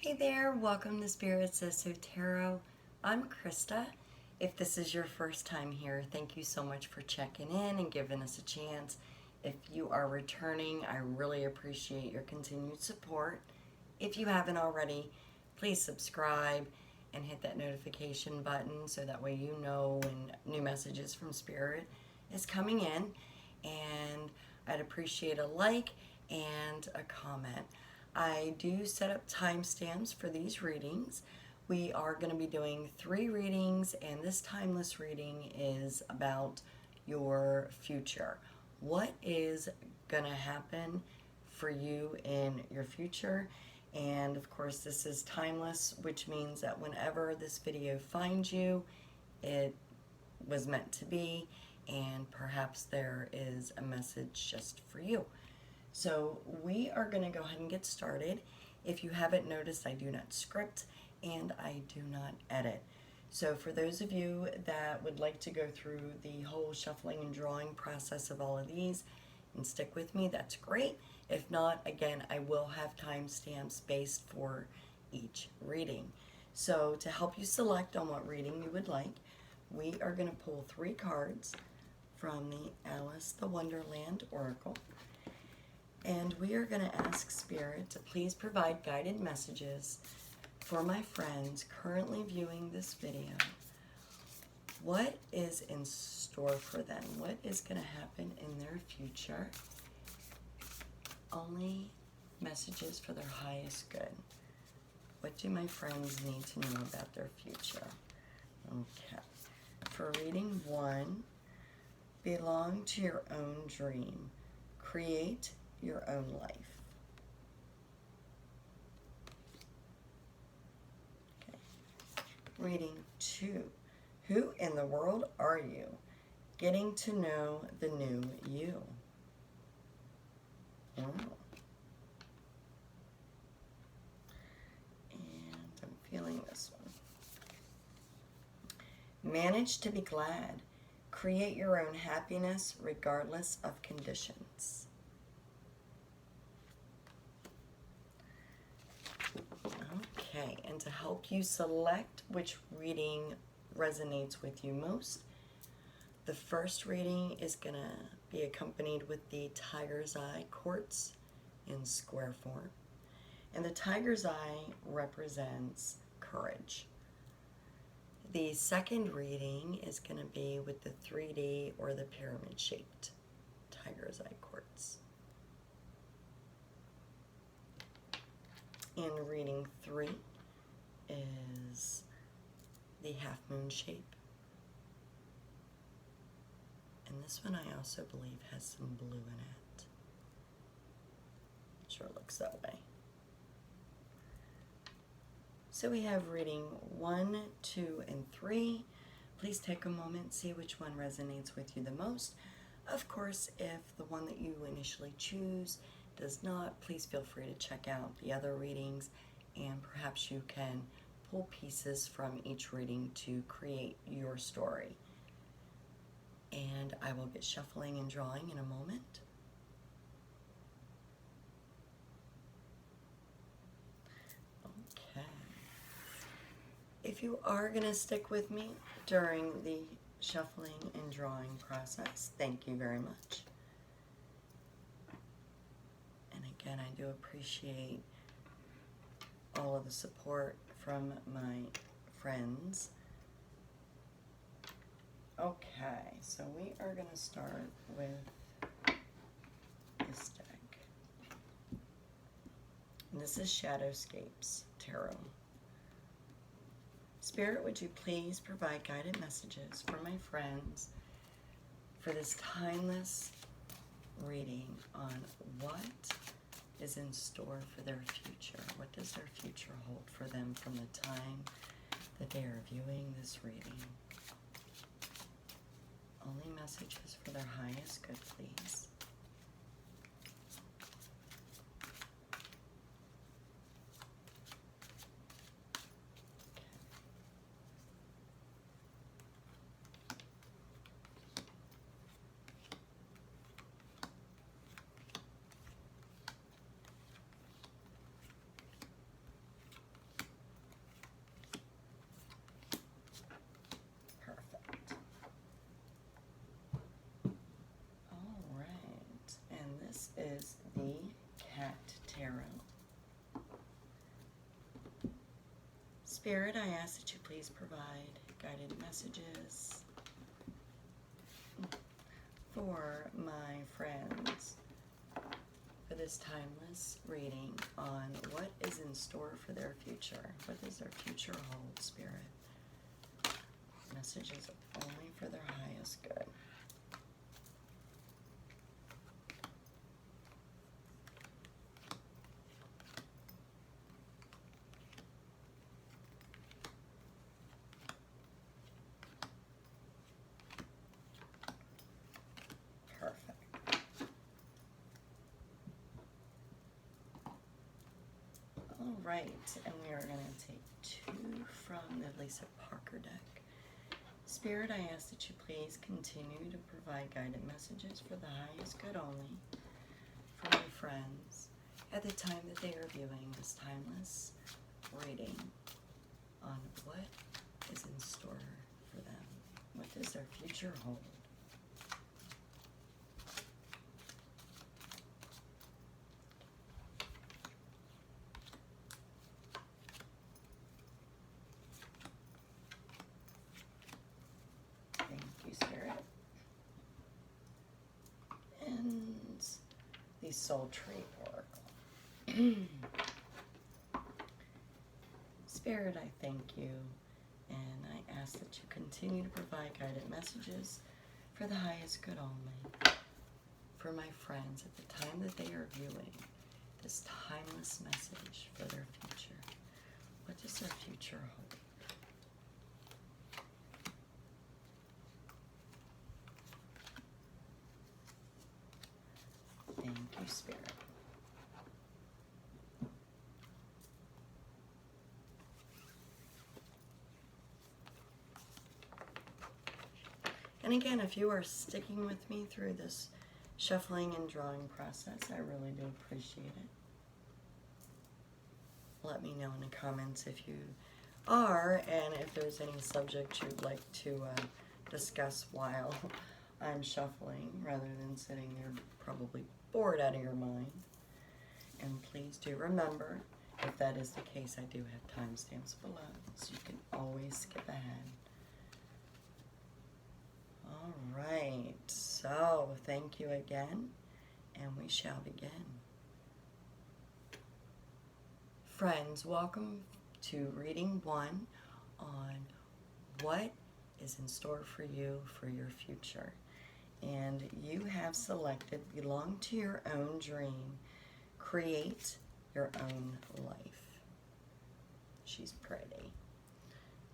Hey there, welcome to SpiritSaysSo Tarot. I'm Krista. If this is your first time here, thank you so much for checking in and giving us a chance. If you are returning, I really appreciate your continued support. If you haven't already, please subscribe and hit that notification button so that way you know when new messages from Spirit is coming in. And I'd appreciate a like and a comment. I do set up timestamps for these readings. We are going to be doing 3 readings, and this timeless reading is about your future. What is going to happen for you in your future? And of course, this is timeless, which means that whenever this video finds you, it was meant to be, and perhaps there is a message just for you. So we are going to go ahead and get started. If you haven't noticed, I do not script and I do not edit. So for those of you that would like to go through the whole shuffling and drawing process of all of these and stick with me, that's great. If not, again, I will have timestamps based for each reading. So to help you select on what reading you would like, we are going to pull 3 cards from the Alice the Wonderland Oracle. And we are going to ask Spirit to please provide guided messages for my friends currently viewing this video. What is in store for them? What is going to happen in their future? Only messages for their highest good. What do my friends need to know about their future? Okay. For reading 1, belong to your own dream. Create your own life. Okay. Reading 2. Who in the world are you? Getting to know the new you. Oh. And I'm feeling this one. Manage to be glad. Create your own happiness regardless of conditions. Okay, and to help you select which reading resonates with you most, the first reading is going to be accompanied with the Tiger's Eye quartz in square form. And the Tiger's Eye represents courage. The second reading is going to be with the 3D or the pyramid-shaped Tiger's Eye quartz. And reading 3 is the half moon shape. And this one I also believe has some blue in it. Sure looks that way. So we have reading 1, 2, and 3. Please take a moment, see which one resonates with you the most. Of course, if the one that you initially choose does not, please feel free to check out the other readings, and perhaps you can pull pieces from each reading to create your story. And I will get shuffling and drawing in a moment. Okay. If you are going to stick with me during the shuffling and drawing process, thank you very much. Again, I do appreciate all of the support from my friends. Okay, so we are going to start with this deck. And this is Shadowscapes Tarot. Spirit, would you please provide guided messages for my friends for this timeless reading on what is in store for their future? What does their future hold for them from the time that they are viewing this reading? Only messages for their highest good, please. is the Cat Tarot. Spirit, I ask that you please provide guided messages for my friends for this timeless reading on what is in store for their future. What does their future hold, Spirit? Messages only for their highest good. Right, and we are going to take 2 from the Lisa Parker deck. Spirit, I ask that you please continue to provide guided messages for the highest good only for my friends at the time that they are viewing this timeless reading on what is in store for them. What does their future hold? Soul Tree Oracle. Spirit, I thank you, and I ask that you continue to provide guided messages for the highest good only for my friends at the time that they are viewing this timeless message for their future. What does their future hold? Thank you, Spirit. And again, if you are sticking with me through this shuffling and drawing process, I really do appreciate it. Let me know in the comments if you are, and if there's any subject you'd like to discuss while I'm shuffling, rather than sitting there probably bored out of your mind. And please do remember, if that is the case, I do have timestamps below, so you can always skip ahead. All right, so thank you again, and we shall begin. Friends, welcome to reading 1 on what is in store for you for your future. And you have selected belong to your own dream, create your own life. She's pretty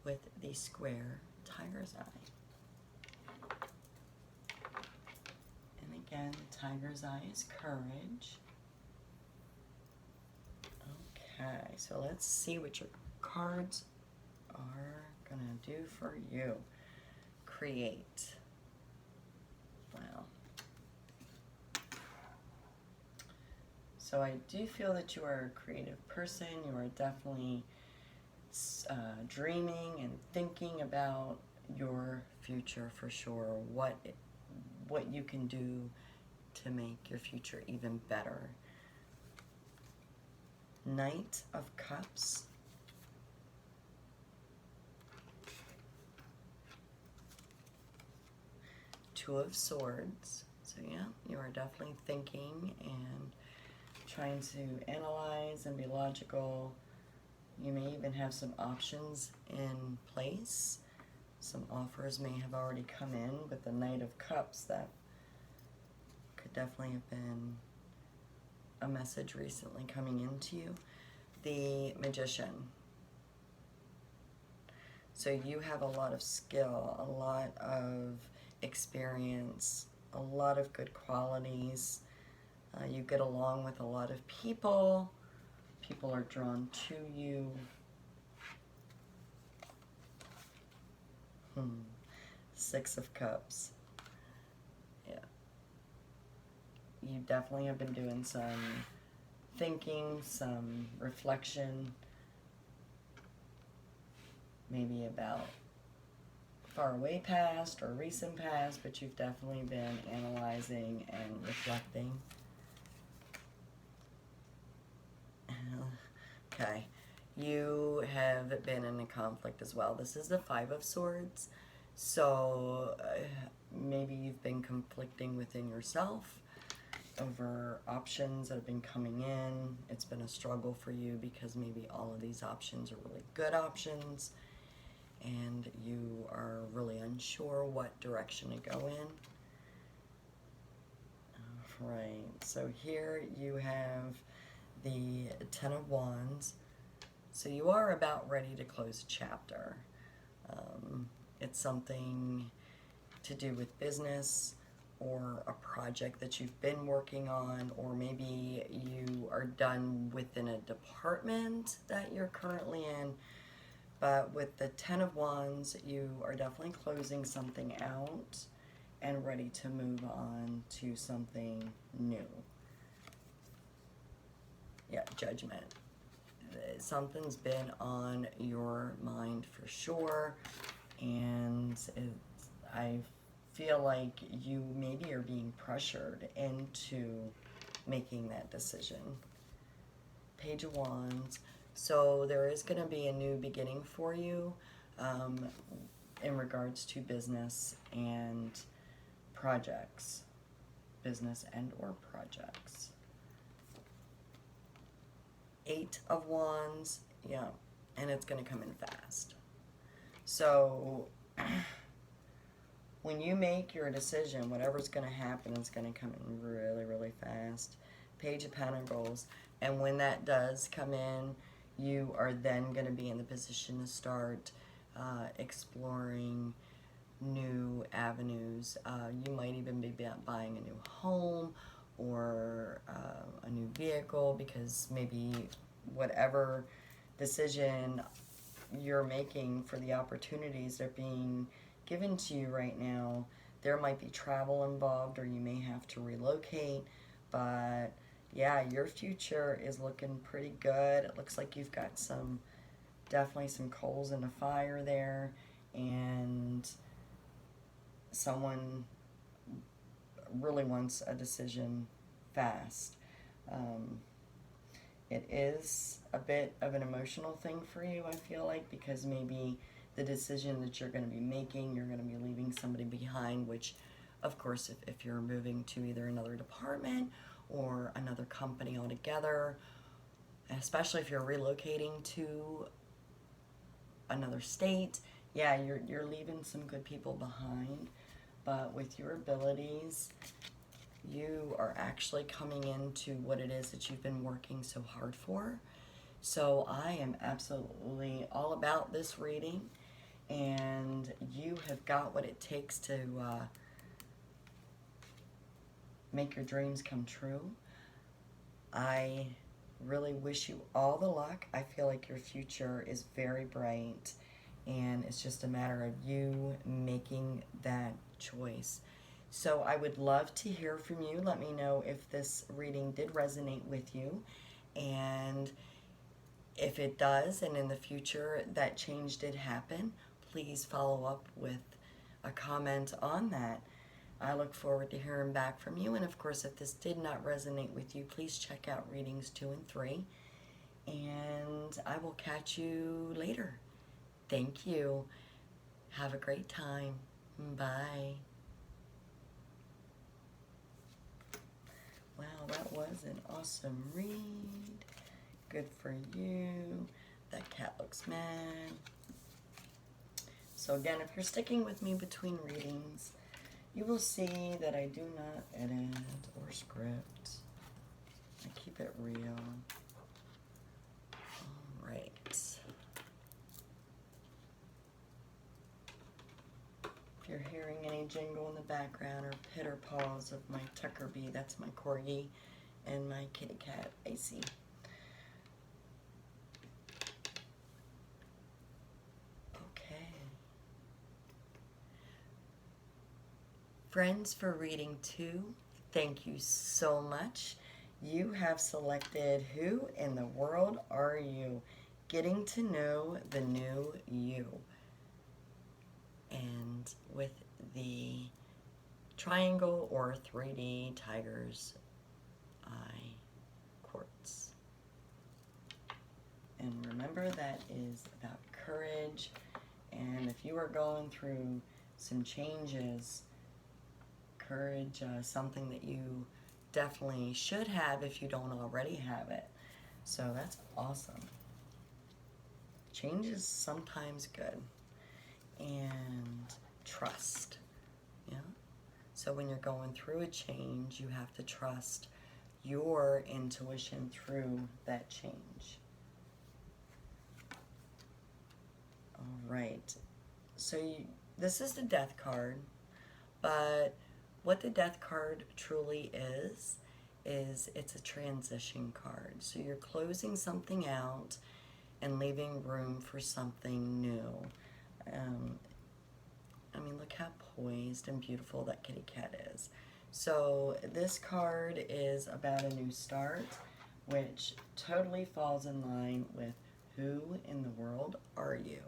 with the square tiger's eye. And again, the tiger's eye is courage. Okay, so let's see what your cards are gonna do for you. Create. Wow. So I do feel that you are a creative person. You are definitely dreaming and thinking about your future for sure. What you can do to make your future even better. Knight of Cups. Two of Swords. So yeah, you are definitely thinking and trying to analyze and be logical. You may even have some options in place. Some offers may have already come in, but the Knight of Cups, that could definitely have been a message recently coming into you. The Magician. So you have a lot of skill, a lot of experience, a lot of good qualities. You get along with a lot of people. People are drawn to you. Six of Cups. Yeah. You definitely have been doing some thinking, some reflection, maybe about far away past or recent past, but you've definitely been analyzing and reflecting. Okay. You have been in a conflict as well. This is the Five of Swords. So maybe you've been conflicting within yourself over options that have been coming in. It's been a struggle for you because maybe all of these options are really good options and you are really unsure what direction to go in. Right, so here you have the Ten of Wands. So you are about ready to close a chapter. It's something to do with business or a project that you've been working on, or maybe you are done within a department that you're currently in. But with the Ten of Wands, you are definitely closing something out and ready to move on to something new. Yeah, Judgment. Something's been on your mind for sure, and I feel like you maybe are being pressured into making that decision. Page of Wands. So there is going to be a new beginning for you in regards to business and projects. Business and or projects. Eight of Wands. Yeah, and it's going to come in fast. So when you make your decision, whatever's going to happen is going to come in really, really fast. Page of Pentacles. And when that does come in, you are then going to be in the position to start exploring new avenues. You might even be buying a new home or a new vehicle, because maybe whatever decision you're making for the opportunities that are being given to you right now, there might be travel involved, or you may have to relocate. But yeah, your future is looking pretty good. It looks like you've got definitely some coals in the fire there, and someone really wants a decision fast. It is a bit of an emotional thing for you, I feel like, because maybe the decision that you're going to be making, you're going to be leaving somebody behind, which, of course, if you're moving to either another department or another company altogether, especially if you're relocating to another state, yeah, you're leaving some good people behind. But with your abilities, you are actually coming into what it is that you've been working so hard for. So I am absolutely all about this reading, and you have got what it takes to make your dreams come true. I really wish you all the luck. I feel like your future is very bright, and it's just a matter of you making that choice. So I would love to hear from you. Let me know if this reading did resonate with you, and if it does, and in the future that change did happen, please follow up with a comment on that. I look forward to hearing back from you. And of course, if this did not resonate with you, please check out readings 2 and 3. And I will catch you later. Thank you. Have a great time. Bye. Wow, that was an awesome read. Good for you. That cat looks mad. So again, if you're sticking with me between readings, you will see that I do not edit or script. I keep it real. All right. If you're hearing any jingle in the background or pitter paws of my Tucker bee, that's my corgi and my kitty cat, Icy. Friends, for reading 2, thank you so much. You have selected Who in the World Are You? Getting to know the new you. And with the triangle or 3D tiger's eye quartz. And remember, that is about courage. And if you are going through some changes, courage, something that you definitely should have if you don't already have it. So that's awesome. Change is sometimes good. And trust. Yeah. So when you're going through a change, you have to trust your intuition through that change. All right. So this is the death card, but what the death card truly is it's a transition card. So you're closing something out and leaving room for something new. I mean, look how poised and beautiful that kitty cat is. So this card is about a new start, which totally falls in line with who in the world are you?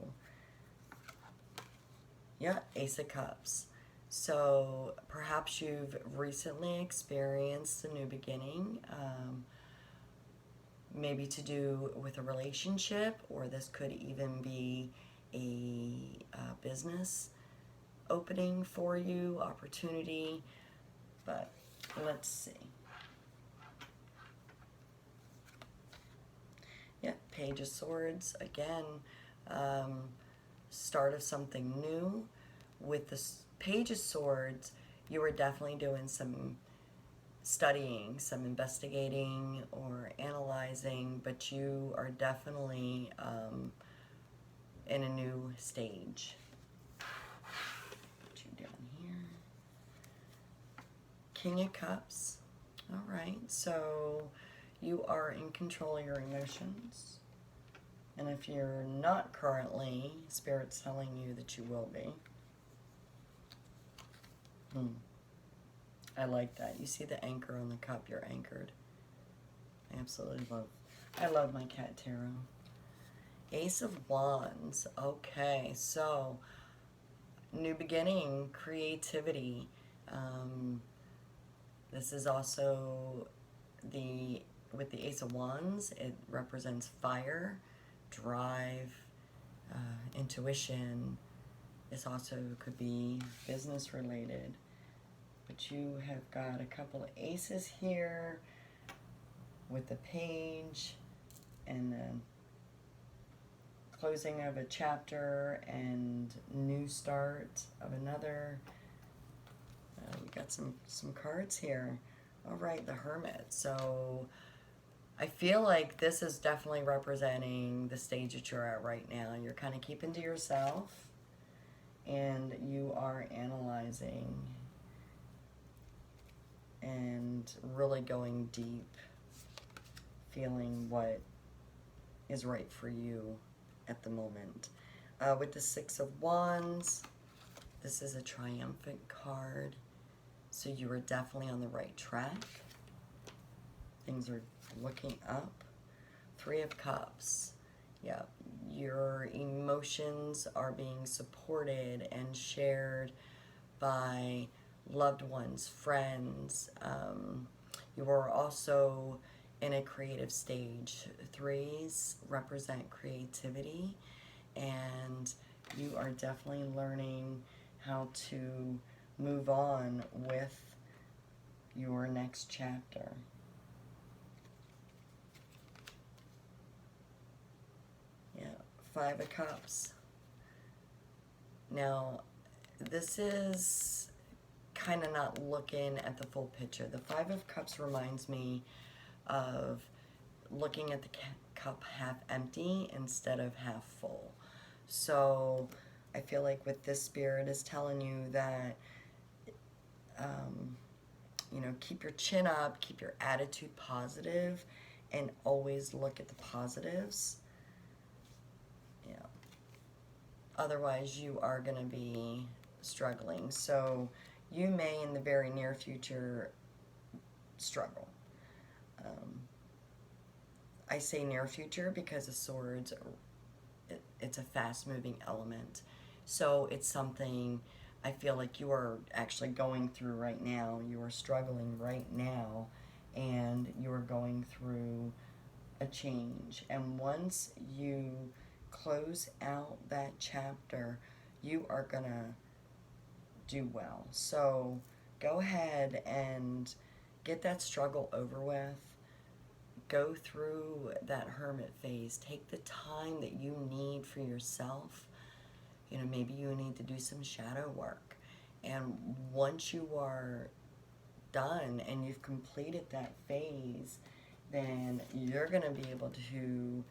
Yeah, Ace of Cups. So perhaps you've recently experienced a new beginning, maybe to do with a relationship, or this could even be a business opening for you, opportunity, but let's see. Yeah, Page of Swords, again, start of something new. With the Page of Swords, you are definitely doing some studying, some investigating or analyzing, but you are definitely in a new stage. King of Cups. All right, so you are in control of your emotions. And if you're not currently, Spirit's telling you that you will be. I like that. You see the anchor on the cup, you're anchored. I love my cat tarot. Ace of Wands. Okay, so new beginning, creativity. This is also with the Ace of Wands, it represents fire, drive, intuition. This also could be business related. But you have got a couple of aces here with the page and the closing of a chapter and new start of another. You got some cards here. All right, the Hermit. So I feel like this is definitely representing the stage that you're at right now. You're kind of keeping to yourself and you are analyzing and really going deep, feeling what is right for you at the moment. With the Six of Wands, this is a triumphant card. So you are definitely on the right track. Things are looking up. Three of Cups. Yeah, your emotions are being supported and shared by loved ones, friends. You are also in a creative stage. Threes represent creativity, and you are definitely learning how to move on with your next chapter. Yeah, Five of Cups. Now, this is kind of not looking at the full picture. The Five of Cups reminds me of looking at the cup half empty instead of half full. So I feel like with this Spirit is telling you that you know, keep your chin up, keep your attitude positive, and always look at the positives. Yeah. Otherwise, you are going to be struggling. So you may, in the very near future, struggle. I say near future because the swords, it's a fast-moving element. So it's something I feel like you are actually going through right now. You are struggling right now, and you are going through a change. And once you close out that chapter, you are going to do well. So go ahead and get that struggle over with. Go through that hermit phase. Take the time that you need for yourself. You know, maybe you need to do some shadow work. And once you are done and you've completed that phase, then you're going to be able to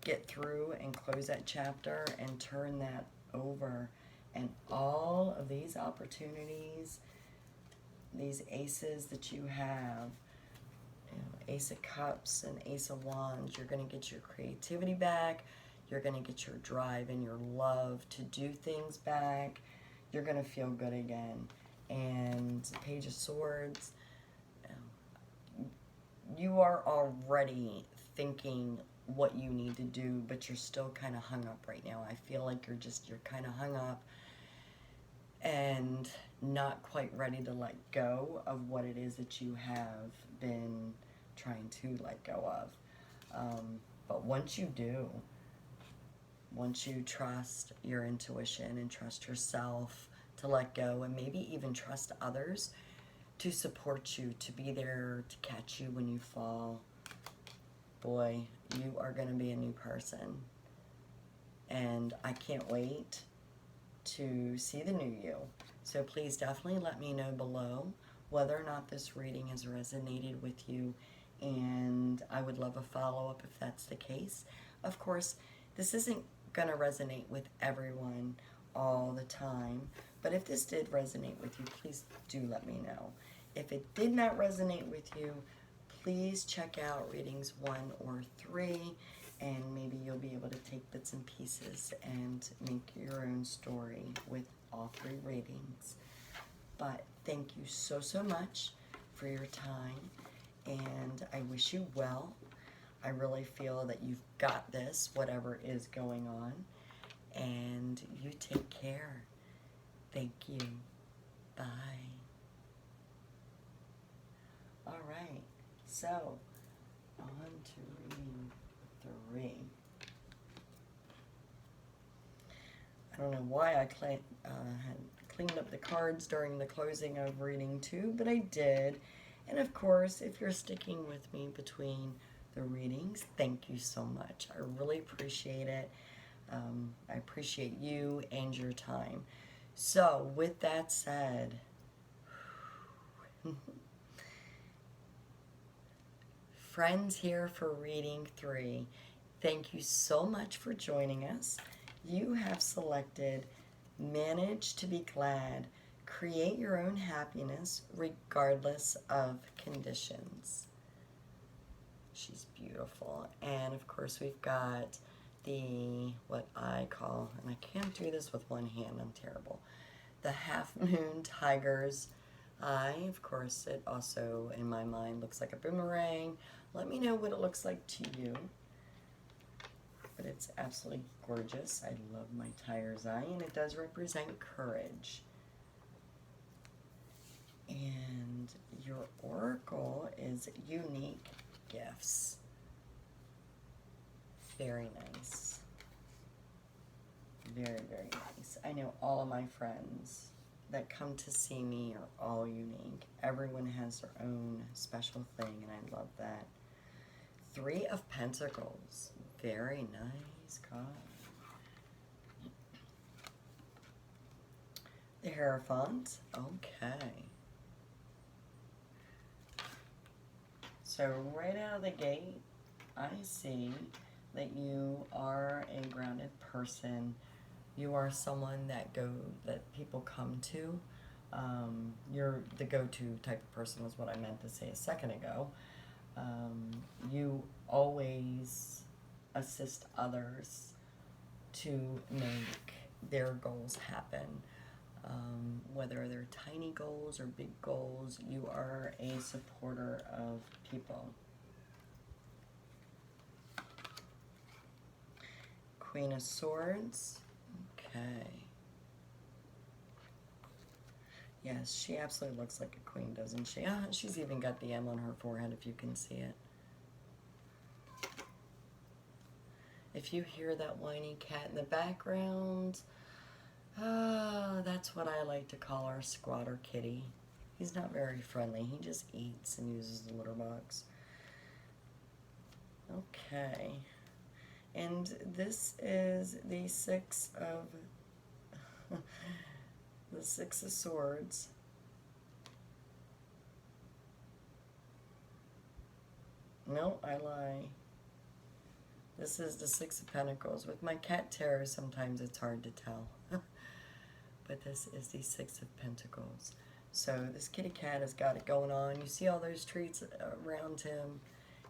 get through and close that chapter and turn that over. And all of these opportunities, these aces that you have, you know, Ace of Cups and Ace of Wands, you're going to get your creativity back. You're going to get your drive and your love to do things back. You're going to feel good again. And Page of Swords, you are already thinking what you need to do, but you're still kind of hung up right now. I feel like you're kind of hung up and not quite ready to let go of what it is that you have been trying to let go of. But once you do, once you trust your intuition and trust yourself to let go, and maybe even trust others to support you, to be there to catch you when you fall, boy, you are going to be a new person. And I can't wait to see the new you. So please definitely let me know below whether or not this reading has resonated with you, and I would love a follow-up if that's the case. Of course, this isn't going to resonate with everyone all the time, but if this did resonate with you, please do let me know. If it did not resonate with you, please check out readings 1 or 3, and maybe you'll be able to take bits and pieces and make your own story with all 3 readings. But thank you so, so much for your time, and I wish you well. I really feel that you've got this, whatever is going on, and you take care. Thank you. Bye. All right, so on to reading 3. I don't know why I had cleaned up the cards during the closing of reading 2, but I did. And of course, if you're sticking with me between the readings, thank you so much. I really appreciate it. I appreciate you and your time. So with that said, friends here for reading 3, thank you so much for joining us. You have selected Manage to be Glad. Create your own happiness regardless of conditions. She's beautiful. And of course we've got the, what I call, and I can't do this with one hand, I'm terrible, the Half Moon Tiger's Eye. Of course, it also, in my mind, looks like a boomerang. Let me know what it looks like to you. But it's absolutely gorgeous. I love my tiger's eye, and it does represent courage. And your oracle is unique gifts. Very nice. Very, very nice. I know all of my friends that come to see me are all unique. Everyone has their own special thing, and I love that. 3 of Pentacles. Very nice card. The Hierophant. Okay. So right out of the gate, I see that you are a grounded person. You are someone that people come to. You're the go-to type of person was what I meant to say a second ago. You always assist others to make their goals happen. Whether they're tiny goals or big goals, you are a supporter of people. Queen of Swords. Okay. Yes, she absolutely looks like a queen, doesn't she? She's even got the M on her forehead, if you can see it. If you hear that whiny cat in the background, that's what I like to call our squatter kitty. He's not very friendly. He just eats and uses the litter box. Okay. And this is the Six of the Six of Swords. No, I lie. This is the Six of Pentacles. With my cat tarot, sometimes it's hard to tell. But this is the Six of Pentacles. So this kitty cat has got it going on. You see all those treats around him,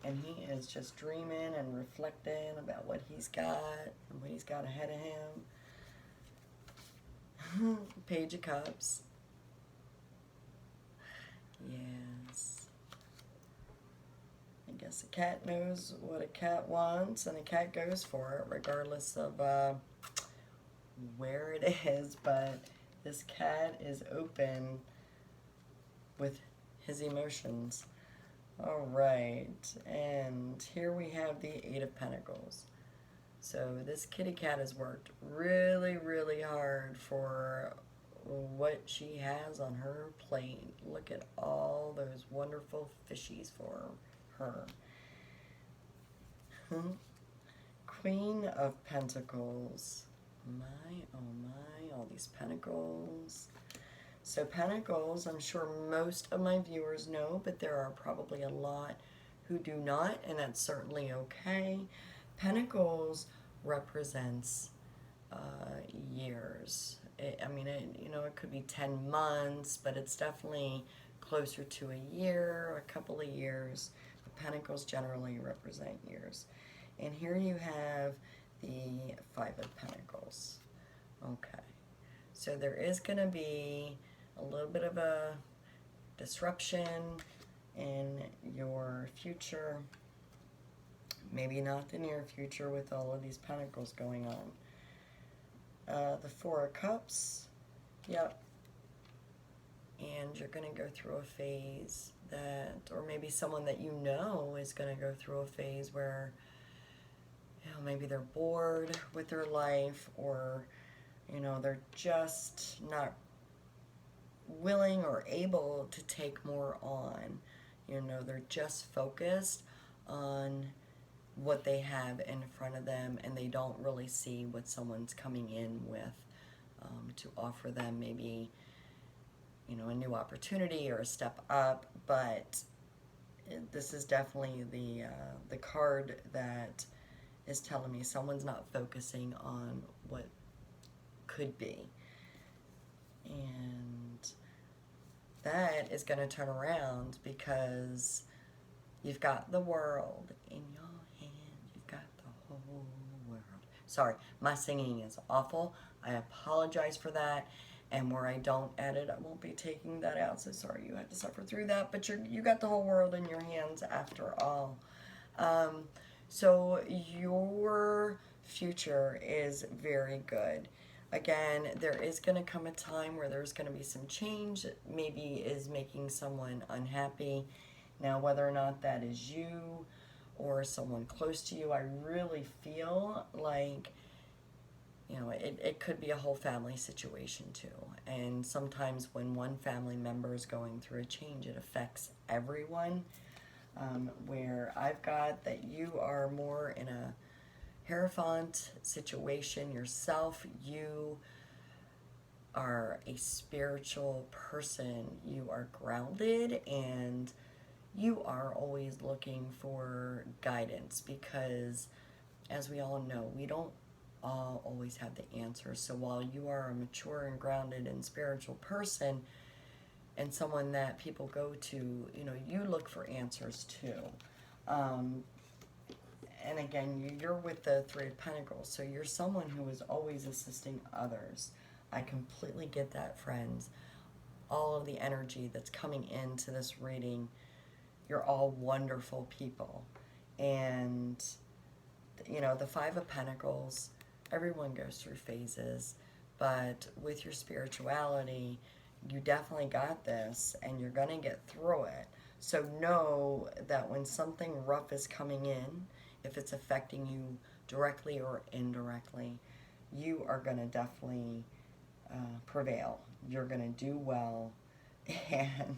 and he is just dreaming and reflecting about what he's got and what he's got ahead of him. Page of Cups. Yes. I guess a cat knows what a cat wants, and a cat goes for it, regardless of where it is. But this cat is open with his emotions. All right, and here we have the Eight of Pentacles. So this kitty cat has worked really, really hard for what she has on her plate. Look at all those wonderful fishies for her. Queen of Pentacles. My, oh my, all these pentacles. So pentacles, I'm sure most of my viewers know, but there are probably a lot who do not, and that's certainly okay. Pentacles represents years. I mean, you know, it could be 10 months, but it's definitely closer to a year, a couple of years. The pentacles generally represent years. And here you have the Five of Pentacles. Okay. So there is going to be a little bit of a disruption in your future. Maybe not the near future with all of these pentacles going on. The Four of Cups. Yep. And you're going to go through a phase that, or maybe someone that you know is going to go through a phase where, you know, maybe they're bored with their life, or, you know, they're just not willing or able to take more on. You know, they're just focused on what they have in front of them, and they don't really see what someone's coming in with to offer them, maybe, you know, a new opportunity or a step up. But this is definitely the card that is telling me someone's not focusing on what could be. And that is going to turn around, because you've got the world in your hand. You've got the whole world. Sorry, my singing is awful. I apologize for that. And where I don't edit, I won't be taking that out. So sorry you had to suffer through that. But you got the whole world in your hands after all. So your future is very good. Again, there is going to come a time where there's going to be some change that maybe is making someone unhappy. Now, whether or not that is you or someone close to you, I really feel like, you know, it could be a whole family situation too. And sometimes when one family member is going through a change, it affects everyone. Where I've got that you are more in a Hierophant situation yourself. You are a spiritual person. You are grounded, and you are always looking for guidance, because as we all know, we don't all always have the answers. So while you are a mature and grounded and spiritual person, and someone that people go to, you know, you look for answers too. And again, you're with the Three of Pentacles, so you're someone who is always assisting others. I completely get that, friends. All of the energy that's coming into this reading, you're all wonderful people. And, you know, the Five of Pentacles, everyone goes through phases, but with your spirituality, you definitely got this, and you're going to get through it. So know that when something rough is coming in, if it's affecting you directly or indirectly, you are going to definitely prevail. You're going to do well. And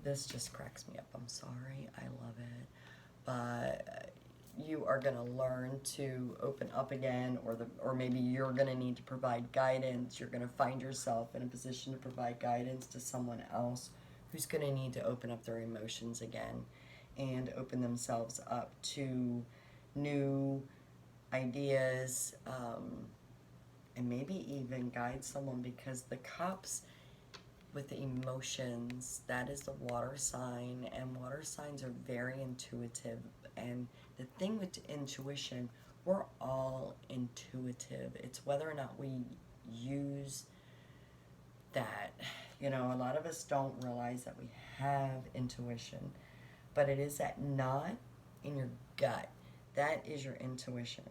this just cracks me up. I'm sorry. I love it. But you are going to learn to open up again, or maybe you're going to need to provide guidance. You're going to find yourself in a position to provide guidance to someone else who's going to need to open up their emotions again and open themselves up to new ideas, and maybe even guide someone, because the cups with the emotions, that is the water sign, and water signs are very intuitive. And the thing with intuition, we're all intuitive. It's whether or not we use that. You know, a lot of us don't realize that we have intuition, but it is that knot in your gut. That is your intuition.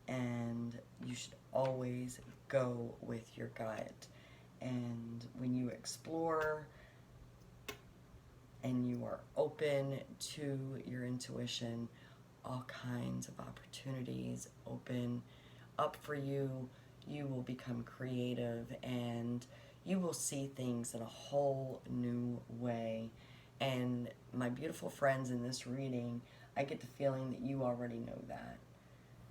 And you should always go with your gut. And when you explore and you are open to your intuition, all kinds of opportunities open up for you. You will become creative, and you will see things in a whole new way. And my beautiful friends, in this reading, I get the feeling that you already know that,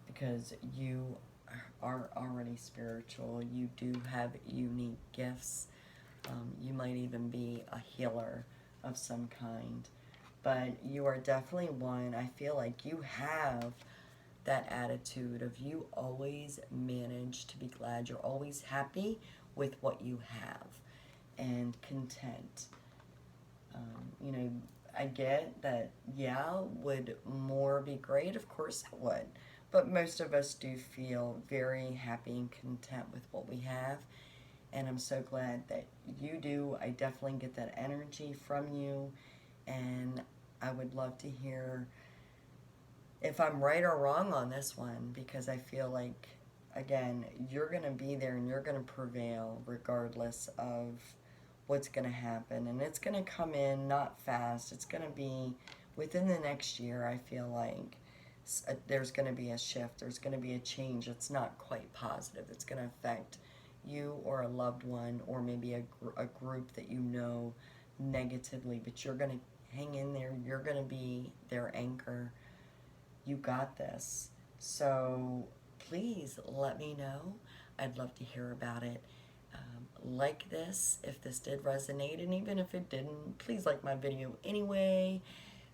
because you are already spiritual. You do have unique gifts. You might even be a healer of some kind. But you are definitely one, I feel like you have that attitude of you always manage to be glad. You're always happy with what you have and content. You know, I get that, yeah, would more be great? Of course it would. But most of us do feel very happy and content with what we have. And I'm so glad that you do. I definitely get that energy from you. And I would love to hear if I'm right or wrong on this one, because I feel like, again, you're going to be there and you're going to prevail regardless of what's going to happen. And it's going to come in not fast. It's going to be within the next year. I feel like there's going to be a shift. There's going to be a change. It's not quite positive. It's going to affect you or a loved one, or maybe a group that you know negatively, but you're going to hang in there. You're going to be their anchor. You got this. So please let me know. I'd love to hear about it. Like this if this did resonate, and even if it didn't, please like my video anyway.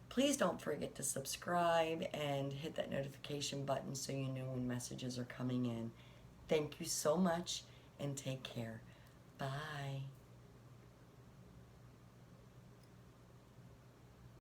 Please don't forget to subscribe and hit that notification button so you know when messages are coming in. Thank you so much, and take care. Bye.